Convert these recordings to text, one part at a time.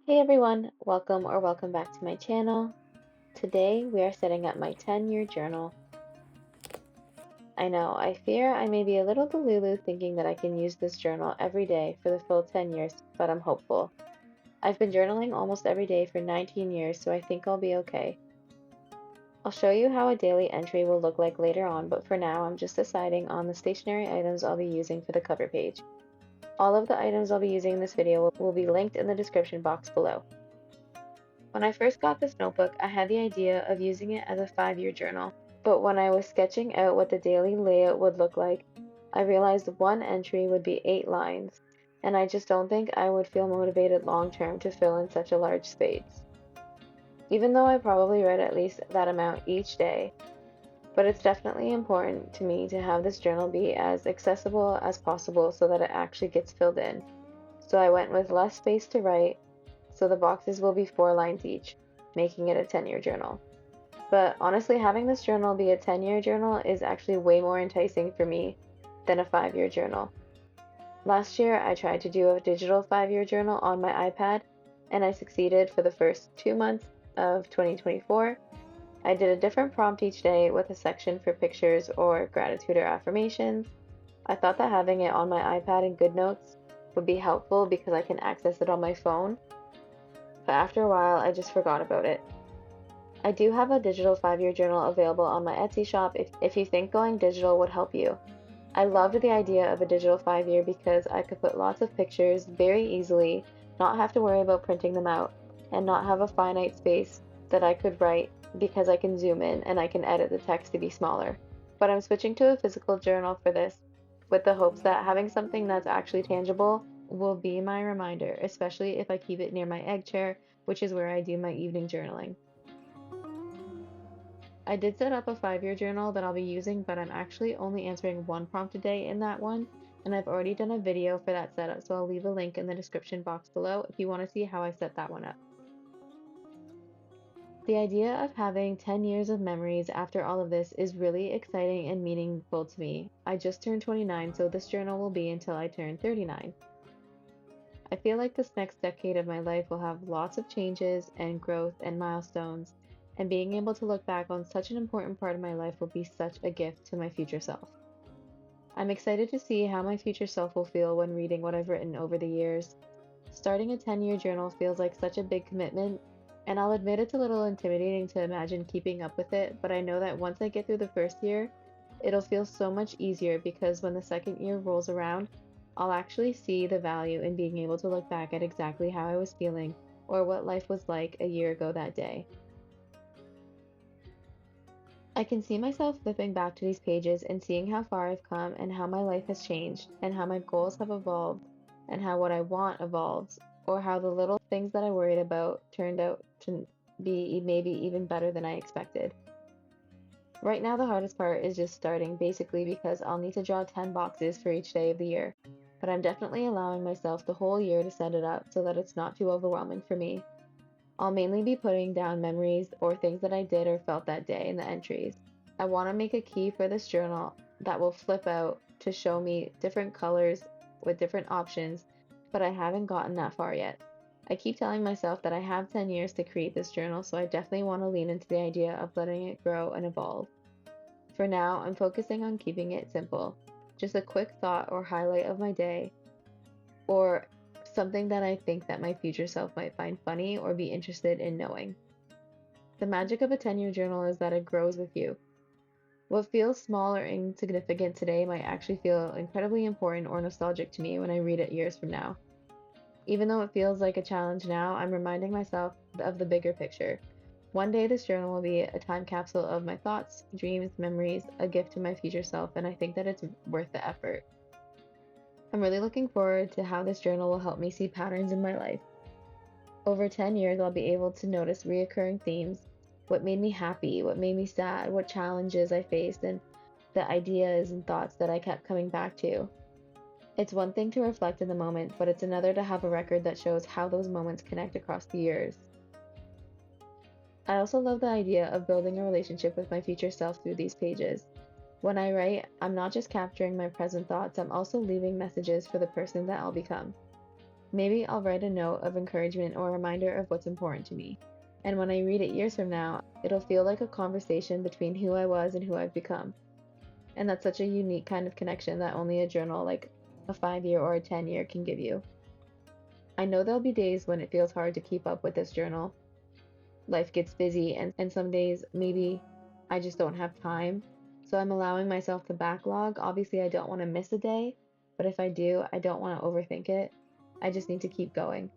Hey everyone, welcome back to my channel. Today we are setting up my 10-year journal. I know, I fear I may be a little delulu thinking that I can use this journal every day for the full 10 years, but I'm hopeful. I've been journaling almost every day for 19 years, so I think I'll be okay. I'll show you how a daily entry will look like later on, but for now I'm just deciding on the stationery items I'll be using for the cover page. All of the items I'll be using in this video will be linked in the description box below. When I first got this notebook, I had the idea of using it as a 5-year journal, but when I was sketching out what the daily layout would look like, I realized one entry would be 8 lines, and I just don't think I would feel motivated long term to fill in such a large space. Even though I probably read at least that amount each day, but it's definitely important to me to have this journal be as accessible as possible so that it actually gets filled in. So I went with less space to write, so the boxes will be 4 lines each, making it a 10-year journal. But honestly, having this journal be a 10-year journal is actually way more enticing for me than a 5-year journal. Last year, I tried to do a digital 5-year journal on my iPad, and I succeeded for the first 2 months of 2024. I did a different prompt each day with a section for pictures or gratitude or affirmations. I thought that having it on my iPad in GoodNotes would be helpful because I can access it on my phone, but after a while, I just forgot about it. I do have a digital 5-year journal available on my Etsy shop if you think going digital would help you. I loved the idea of a digital 5-year because I could put lots of pictures very easily, not have to worry about printing them out, and not have a finite space that I could write because I can zoom in and I can edit the text to be smaller. But I'm switching to a physical journal for this, with the hopes that having something that's actually tangible will be my reminder, especially if I keep it near my egg chair, which is where I do my evening journaling. I did set up a 5-year journal that I'll be using, but I'm actually only answering one prompt a day in that one, and I've already done a video for that setup, so I'll leave a link in the description box below if you want to see how I set that one up. The idea of having 10 years of memories after all of this is really exciting and meaningful to me. I just turned 29, so this journal will be until I turn 39. I feel like this next decade of my life will have lots of changes and growth and milestones, and being able to look back on such an important part of my life will be such a gift to my future self. I'm excited to see how my future self will feel when reading what I've written over the years. Starting a 10-year journal feels like such a big commitment, and I'll admit it's a little intimidating to imagine keeping up with it, but I know that once I get through the first year, it'll feel so much easier because when the second year rolls around, I'll actually see the value in being able to look back at exactly how I was feeling or what life was like a year ago that day. I can see myself flipping back to these pages and seeing how far I've come and how my life has changed and how my goals have evolved and how what I want evolves, or how the little things that I worried about turned out to be maybe even better than I expected. Right now, the hardest part is just starting, basically because I'll need to draw 10 boxes for each day of the year, but I'm definitely allowing myself the whole year to set it up so that it's not too overwhelming for me. I'll mainly be putting down memories or things that I did or felt that day in the entries. I want to make a key for this journal that will flip out to show me different colors with different options, but I haven't gotten that far yet. I keep telling myself that I have 10 years to create this journal, so I definitely want to lean into the idea of letting it grow and evolve. For now, I'm focusing on keeping it simple, just a quick thought or highlight of my day, or something that I think that my future self might find funny or be interested in knowing. The magic of a 10-year journal is that it grows with you. What feels small or insignificant today might actually feel incredibly important or nostalgic to me when I read it years from now. Even though it feels like a challenge now, I'm reminding myself of the bigger picture. One day this journal will be a time capsule of my thoughts, dreams, memories, a gift to my future self, and I think that it's worth the effort. I'm really looking forward to how this journal will help me see patterns in my life. Over 10 years, I'll be able to notice reoccurring themes, what made me happy, what made me sad, what challenges I faced, and the ideas and thoughts that I kept coming back to. It's one thing to reflect in the moment, but it's another to have a record that shows how those moments connect across the years. I also love the idea of building a relationship with my future self through these pages. When I write, I'm not just capturing my present thoughts, I'm also leaving messages for the person that I'll become. Maybe I'll write a note of encouragement or a reminder of what's important to me. And when I read it years from now, it'll feel like a conversation between who I was and who I've become. And that's such a unique kind of connection that only a journal like a 5 year or a 10 year can give you. I know there'll be days when it feels hard to keep up with this journal. Life gets busy, and some days maybe I just don't have time. So I'm allowing myself to backlog. Obviously, I don't want to miss a day, but if I do, I don't want to overthink it. I just need to keep going.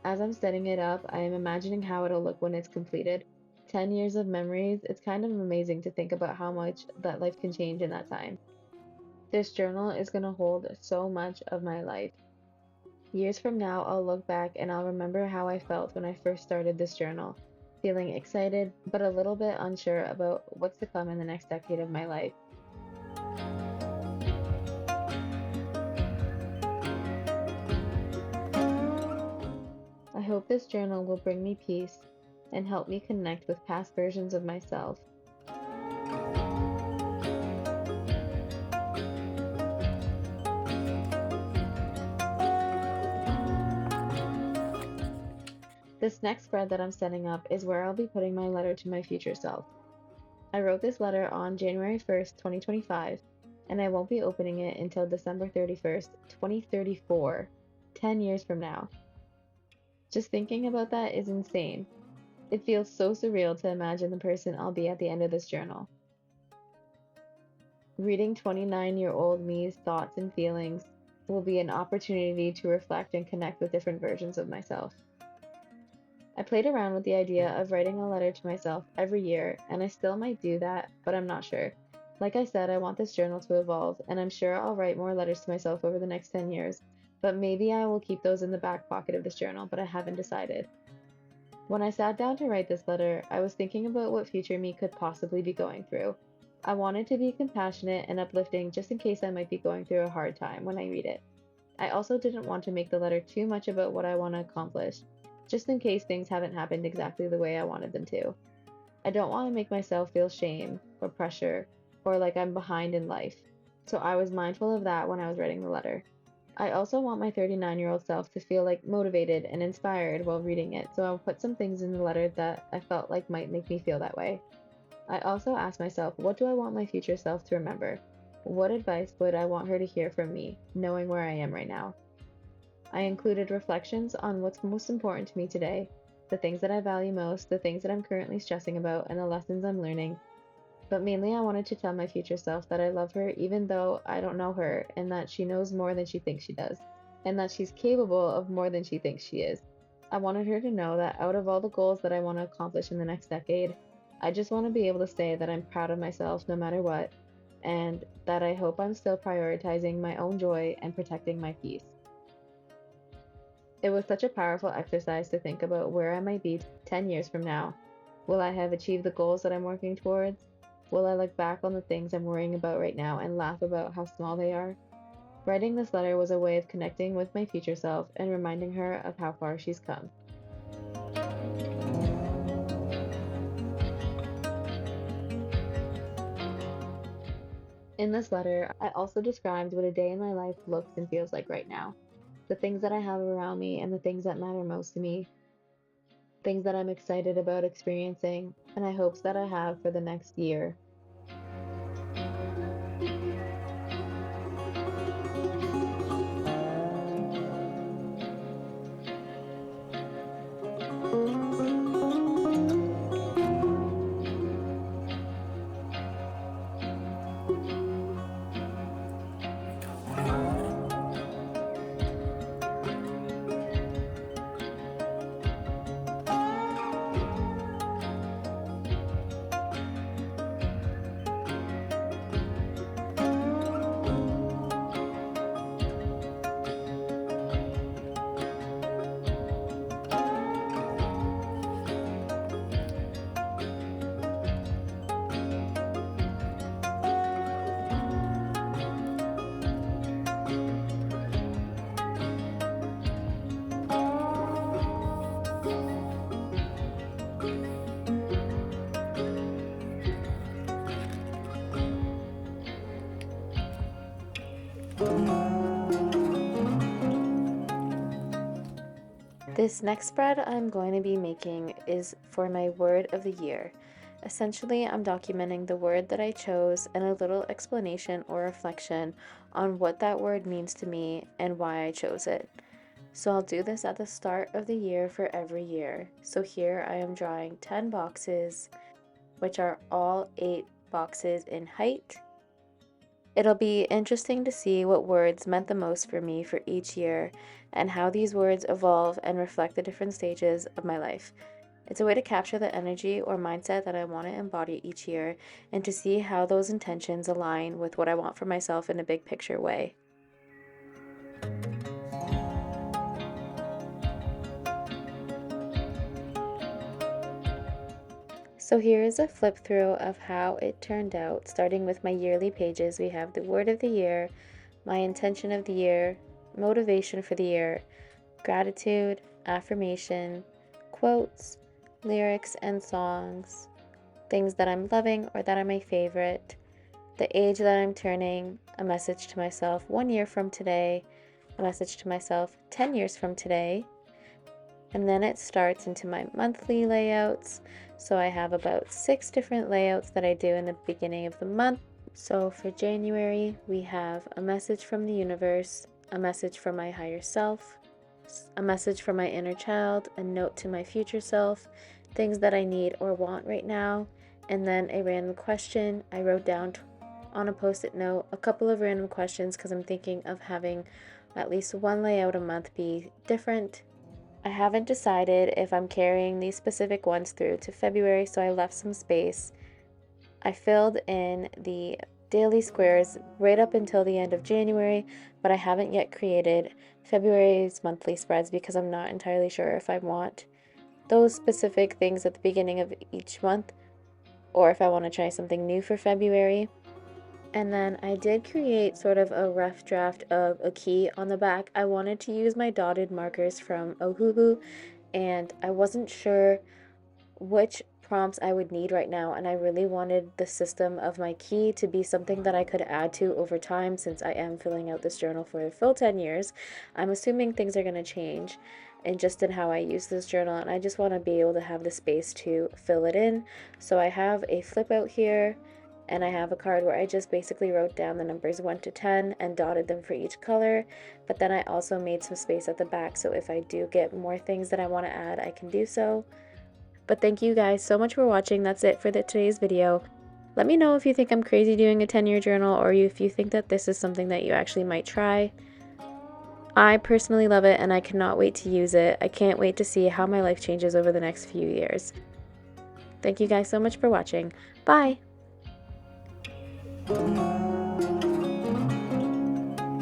As I'm setting it up, I am imagining how it'll look when it's completed. 10 years of memories, it's kind of amazing to think about how much that life can change in that time. This journal is going to hold so much of my life. Years from now, I'll look back and I'll remember how I felt when I first started this journal, feeling excited but a little bit unsure about what's to come in the next decade of my life. I hope this journal will bring me peace and help me connect with past versions of myself. This next spread that I'm setting up is where I'll be putting my letter to my future self. I wrote this letter on January 1st, 2025, and I won't be opening it until December 31st, 2034, 10 years from now. Just thinking about that is insane. It feels so surreal to imagine the person I'll be at the end of this journal. Reading 29-year-old me's thoughts and feelings will be an opportunity to reflect and connect with different versions of myself. I played around with the idea of writing a letter to myself every year, and I still might do that, but I'm not sure. Like I said, I want this journal to evolve, and I'm sure I'll write more letters to myself over the next 10 years, but maybe I will keep those in the back pocket of this journal, but I haven't decided. When I sat down to write this letter, I was thinking about what future me could possibly be going through. I wanted to be compassionate and uplifting just in case I might be going through a hard time when I read it. I also didn't want to make the letter too much about what I want to accomplish, just in case things haven't happened exactly the way I wanted them to. I don't want to make myself feel shame or pressure or like I'm behind in life, so I was mindful of that when I was writing the letter. I also want my 39-year-old self to feel like motivated and inspired while reading it, so I'll put some things in the letter that I felt like might make me feel that way. I also asked myself, what do I want my future self to remember? What advice would I want her to hear from me, knowing where I am right now? I included reflections on what's most important to me today, the things that I value most, the things that I'm currently stressing about, and the lessons I'm learning. But mainly, I wanted to tell my future self that I love her even though I don't know her, and that she knows more than she thinks she does, and that she's capable of more than she thinks she is. I wanted her to know that out of all the goals that I want to accomplish in the next decade, I just want to be able to say that I'm proud of myself no matter what, and that I hope I'm still prioritizing my own joy and protecting my peace. It was such a powerful exercise to think about where I might be 10 years from now. Will I have achieved the goals that I'm working towards? Will I look back on the things I'm worrying about right now and laugh about how small they are? Writing this letter was a way of connecting with my future self and reminding her of how far she's come. In this letter, I also described what a day in my life looks and feels like right now. The things that I have around me and the things that matter most to me, things that I'm excited about experiencing, and I hopes that I have for the next year. This next spread I'm going to be making is for my word of the year. Essentially, I'm documenting the word that I chose and a little explanation or reflection on what that word means to me and why I chose it. So I'll do this at the start of the year for every year. So here I am drawing 10 boxes, which are all 8 boxes in height. It'll be interesting to see what words meant the most for me for each year and how these words evolve and reflect the different stages of my life. It's a way to capture the energy or mindset that I want to embody each year and to see how those intentions align with what I want for myself in a big picture way. So here is a flip through of how it turned out. Starting with my yearly pages, we have the word of the year, my intention of the year, motivation for the year, gratitude, affirmation, quotes, lyrics and songs, things that I'm loving or that are my favorite, the age that I'm turning, a message to myself 1 year from today, a message to myself 10 years from today, and then it starts into my monthly layouts. So I have about 6 different layouts that I do in the beginning of the month. So for January, we have a message from the universe, a message from my higher self, a message from my inner child, a note to my future self, things that I need or want right now, and then a random question. I wrote down on a post-it note a couple of random questions because I'm thinking of having at least one layout a month be different. I haven't decided if I'm carrying these specific ones through to February, so I left some space. I filled in the daily squares right up until the end of January, but I haven't yet created February's monthly spreads because I'm not entirely sure if I want those specific things at the beginning of each month or if I want to try something new for February. And then I did create sort of a rough draft of a key on the back. I wanted to use my dotted markers from Ohuhu, and I wasn't sure which prompts I would need right now, and I really wanted the system of my key to be something that I could add to over time since I am filling out this journal for the full 10 years. I'm assuming things are going to change and just in how I use this journal, and I just want to be able to have the space to fill it in. So I have a flip out here, and I have a card where I just basically wrote down the numbers 1 to 10 and dotted them for each color, but then I also made some space at the back so if I do get more things that I want to add, I can do so. But thank you guys so much for watching. That's it for today's video. Let me know if you think I'm crazy doing a 10-year journal or if you think that this is something that you actually might try. I personally love it and I cannot wait to use it. I can't wait to see how my life changes over the next few years. Thank you guys so much for watching. Bye!